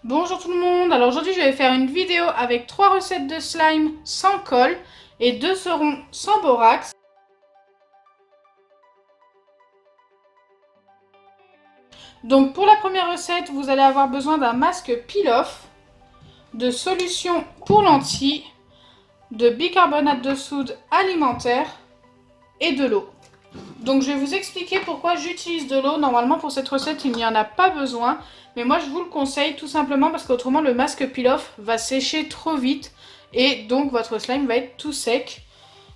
Bonjour tout le monde, alors aujourd'hui je vais faire une vidéo avec 3 recettes de slime sans colle et 2 seront sans borax. Donc pour la première recette, vous allez avoir besoin d'un masque peel-off, de solution pour lentilles, de bicarbonate de soude alimentaire et de l'eau. Donc je vais vous expliquer pourquoi j'utilise de l'eau. Normalement pour cette recette il n'y en a pas besoin, mais moi je vous le conseille tout simplement parce qu'autrement le masque peel-off va sécher trop vite et donc votre slime va être tout sec.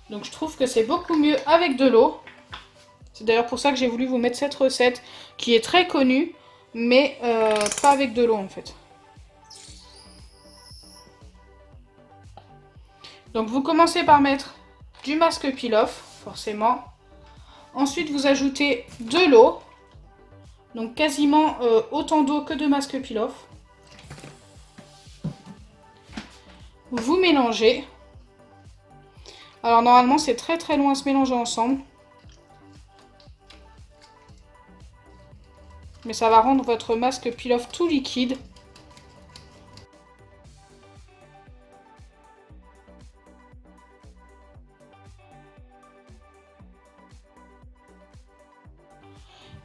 Donc je trouve que c'est beaucoup mieux avec de l'eau. C'est d'ailleurs pour ça que j'ai voulu vous mettre cette recette qui est très connue, mais pas avec de l'eau en fait. Donc vous commencez par mettre du masque peel-off, forcément. Ensuite vous ajoutez de l'eau. Donc quasiment autant d'eau que de masque peel-off. Vous mélangez. Alors normalement c'est très très long à se mélanger ensemble. Mais ça va rendre votre masque peel-off tout liquide.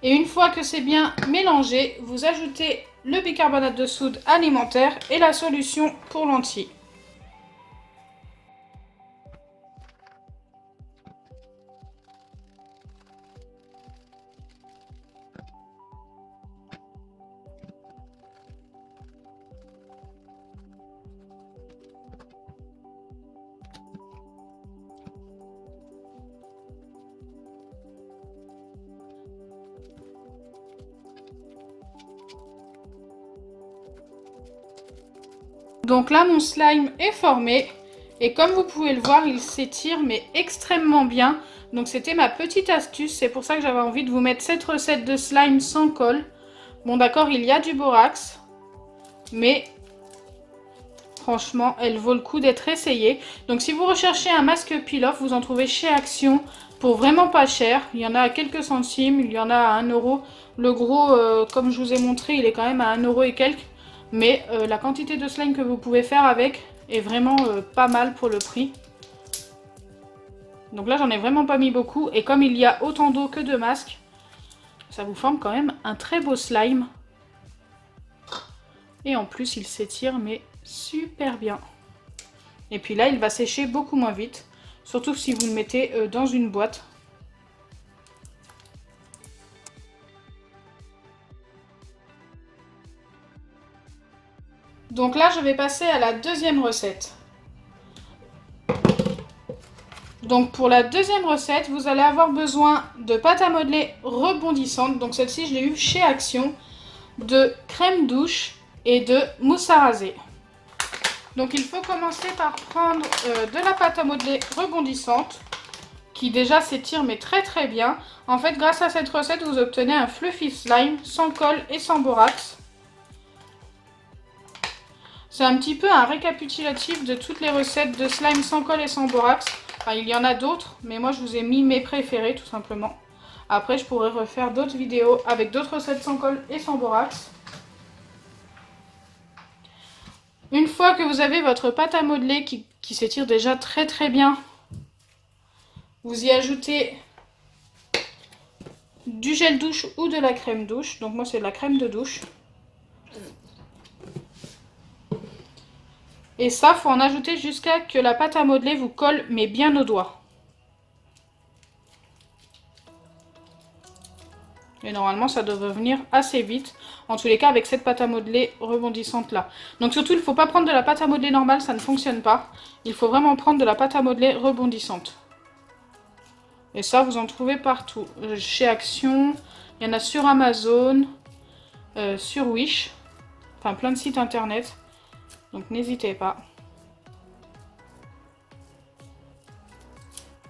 Et une fois que c'est bien mélangé, vous ajoutez le bicarbonate de soude alimentaire et la solution pour lentilles. Donc là, mon slime est formé. Et comme vous pouvez le voir, il s'étire mais extrêmement bien. Donc c'était ma petite astuce. C'est pour ça que j'avais envie de vous mettre cette recette de slime sans colle. Bon d'accord, il y a du borax. Mais franchement, elle vaut le coup d'être essayée. Donc si vous recherchez un masque peel-off, vous en trouvez chez Action pour vraiment pas cher. Il y en a à quelques centimes, il y en a à 1 euro. Le gros, comme je vous ai montré, il est quand même à 1 euro et quelques. Mais la quantité de slime que vous pouvez faire avec est vraiment pas mal pour le prix. Donc là, j'en ai vraiment pas mis beaucoup. Et comme il y a autant d'eau que de masque, ça vous forme quand même un très beau slime. Et en plus, il s'étire mais super bien. Et puis là, il va sécher beaucoup moins vite. Surtout si vous le mettez dans une boîte. Donc là, je vais passer à la deuxième recette. Donc pour la deuxième recette, vous allez avoir besoin de pâte à modeler rebondissante. Donc celle-ci, je l'ai eue chez Action. De crème douche et de mousse à raser. Donc il faut commencer par prendre de la pâte à modeler rebondissante qui déjà s'étire mais très très bien. En fait, grâce à cette recette, vous obtenez un fluffy slime sans colle et sans borax. C'est un petit peu un récapitulatif de toutes les recettes de slime sans colle et sans borax. Enfin, il y en a d'autres, mais moi je vous ai mis mes préférés tout simplement. Après, je pourrais refaire d'autres vidéos avec d'autres recettes sans colle et sans borax. Une fois que vous avez votre pâte à modeler qui s'étire déjà très très bien, vous y ajoutez du gel douche ou de la crème douche. Donc moi c'est de la crème de douche. Et ça, faut en ajouter jusqu'à que la pâte à modeler vous colle mais bien aux doigts. Et normalement ça devrait venir assez vite. En tous les cas avec cette pâte à modeler rebondissante là. Donc surtout il ne faut pas prendre de la pâte à modeler normale, ça ne fonctionne pas. Il faut vraiment prendre de la pâte à modeler rebondissante. Et ça vous en trouvez partout. Chez Action, il y en a sur Amazon, sur Wish. Enfin plein de sites internet. Donc n'hésitez pas.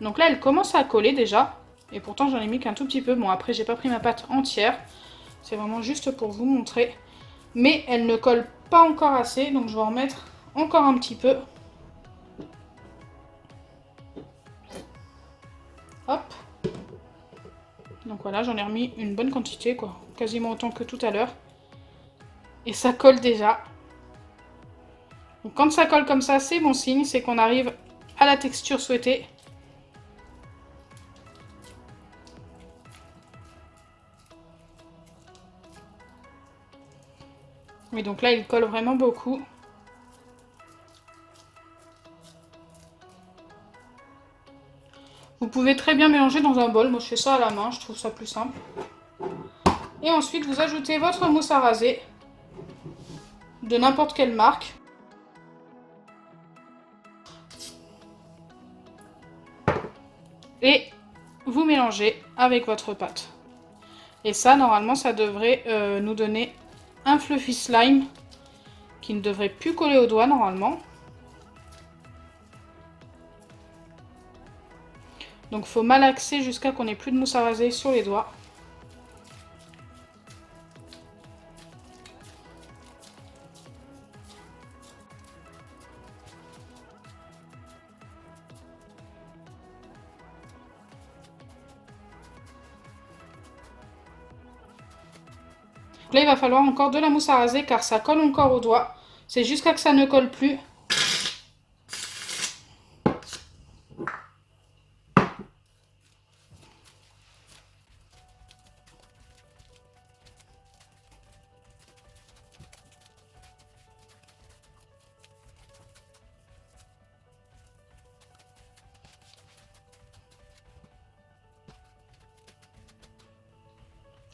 Donc là elle commence à coller déjà. Et pourtant j'en ai mis qu'un tout petit peu. Bon après j'ai pas pris ma pâte entière. C'est vraiment juste pour vous montrer. Mais elle ne colle pas encore assez. Donc je vais en mettre encore un petit peu. Hop. Donc voilà, j'en ai remis une bonne quantité, quoi. Quasiment autant que tout à l'heure. Et ça colle déjà. Donc quand ça colle comme ça, c'est bon signe, c'est qu'on arrive à la texture souhaitée. Et donc là, il colle vraiment beaucoup. Vous pouvez très bien mélanger dans un bol. Moi, je fais ça à la main, je trouve ça plus simple. Et ensuite, vous ajoutez votre mousse à raser de n'importe quelle marque. Et vous mélangez avec votre pâte. Et ça, normalement, ça devrait nous donner un fluffy slime qui ne devrait plus coller aux doigts normalement. Donc, il faut malaxer jusqu'à qu'on n'ait plus de mousse à raser sur les doigts. Là, il va falloir encore de la mousse à raser car ça colle encore aux doigts. C'est jusqu'à que ça ne colle plus.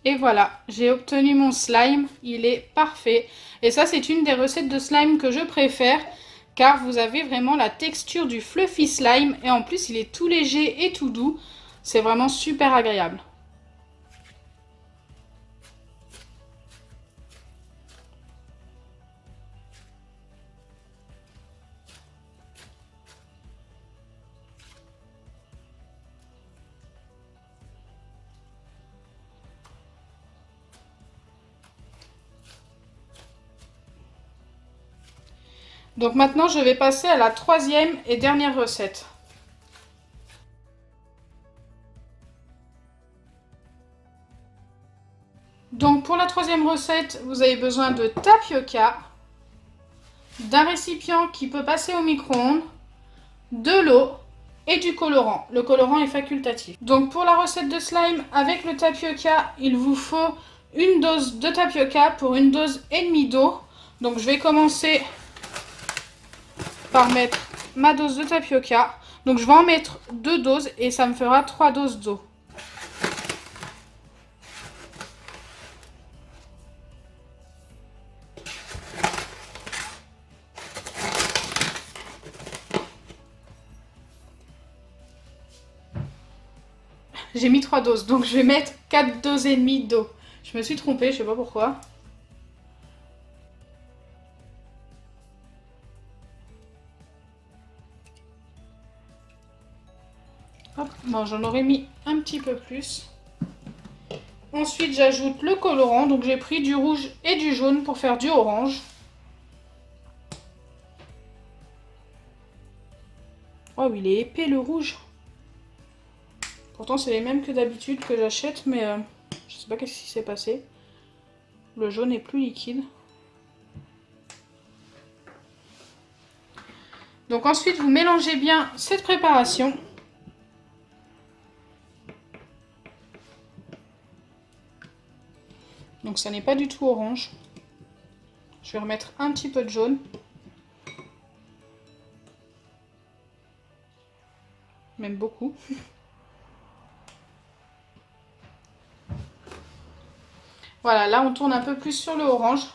Et voilà, j'ai obtenu mon slime, il est parfait. Et ça, c'est une des recettes de slime que je préfère, car vous avez vraiment la texture du fluffy slime, et en plus, il est tout léger et tout doux. C'est vraiment super agréable. Donc maintenant, je vais passer à la troisième et dernière recette. Donc pour la troisième recette, vous avez besoin de tapioca, d'un récipient qui peut passer au micro-ondes, de l'eau et du colorant. Le colorant est facultatif. Donc pour la recette de slime avec le tapioca, il vous faut une dose de tapioca pour une dose et demie d'eau. Donc je vais commencer par mettre ma dose de tapioca. Donc je vais en mettre 2 doses et ça me fera 3 doses d'eau. J'ai mis 3 doses, donc je vais mettre 4 doses et demie d'eau. Je me suis trompée, je sais pas pourquoi. Hop, bon, j'en aurais mis un petit peu plus. Ensuite, j'ajoute le colorant. Donc, j'ai pris du rouge et du jaune pour faire du orange. Oh, il est épais le rouge. Pourtant, c'est les mêmes que d'habitude que j'achète, mais je sais pas qu'est-ce qui s'est passé. Le jaune est plus liquide. Donc ensuite, vous mélangez bien cette préparation. Donc ça n'est pas du tout orange. Je vais remettre un petit peu de jaune. Même beaucoup. Voilà, là on tourne un peu plus sur le orange.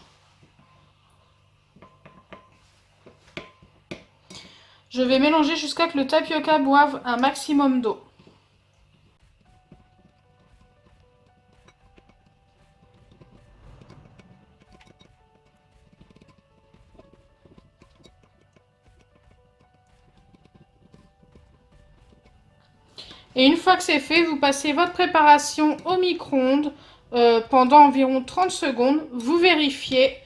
Je vais mélanger jusqu'à ce que le tapioca boive un maximum d'eau. Et une fois que c'est fait, vous passez votre préparation au micro-ondes pendant environ 30 secondes. Vous vérifiez,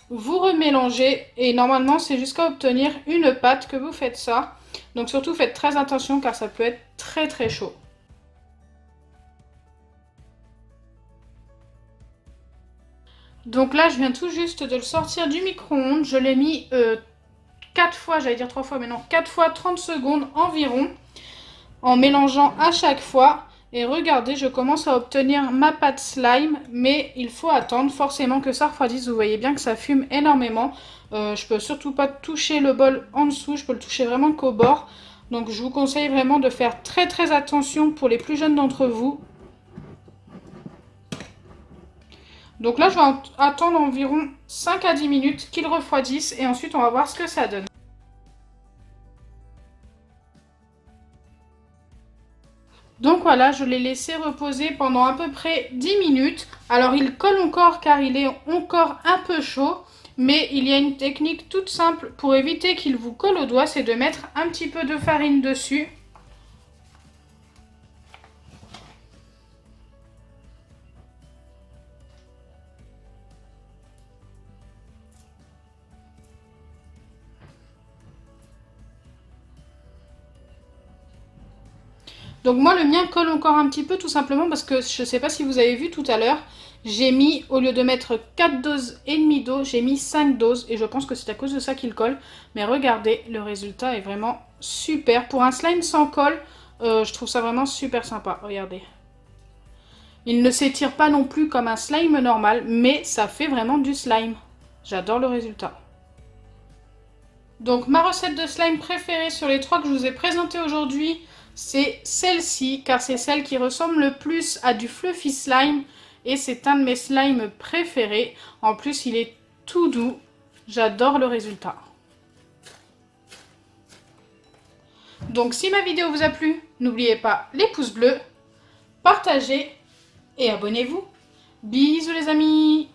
vous remélangez et normalement c'est jusqu'à obtenir une pâte que vous faites ça. Donc surtout faites très attention car ça peut être très très chaud. Donc là je viens tout juste de le sortir du micro-ondes. Je l'ai mis 4 fois, j'allais dire 3 fois, mais non, 4 fois 30 secondes environ, en mélangeant à chaque fois. Et regardez, je commence à obtenir ma pâte slime, mais il faut attendre forcément que ça refroidisse. Vous voyez bien que ça fume énormément. Je peux surtout pas toucher le bol en dessous, je peux le toucher vraiment qu'au bord. Donc je vous conseille vraiment de faire très très attention pour les plus jeunes d'entre vous. Donc là, je vais attendre environ 5 à 10 minutes qu'il refroidisse et ensuite on va voir ce que ça donne. Donc voilà, je l'ai laissé reposer pendant à peu près 10 minutes. Alors il colle encore car il est encore un peu chaud. Mais il y a une technique toute simple pour éviter qu'il vous colle au doigt, c'est de mettre un petit peu de farine dessus. Donc moi le mien colle encore un petit peu tout simplement parce que je ne sais pas si vous avez vu tout à l'heure, j'ai mis, au lieu de mettre 4 doses et demie d'eau, j'ai mis 5 doses et je pense que c'est à cause de ça qu'il colle. Mais regardez, le résultat est vraiment super. Pour un slime sans colle, je trouve ça vraiment super sympa, regardez. Il ne s'étire pas non plus comme un slime normal, mais ça fait vraiment du slime. J'adore le résultat. Donc ma recette de slime préférée sur les 3 que je vous ai présentées aujourd'hui, c'est celle-ci, car c'est celle qui ressemble le plus à du fluffy slime. Et c'est un de mes slimes préférés. En plus, il est tout doux. J'adore le résultat. Donc si ma vidéo vous a plu, n'oubliez pas les pouces bleus, partagez et abonnez-vous. Bisous les amis!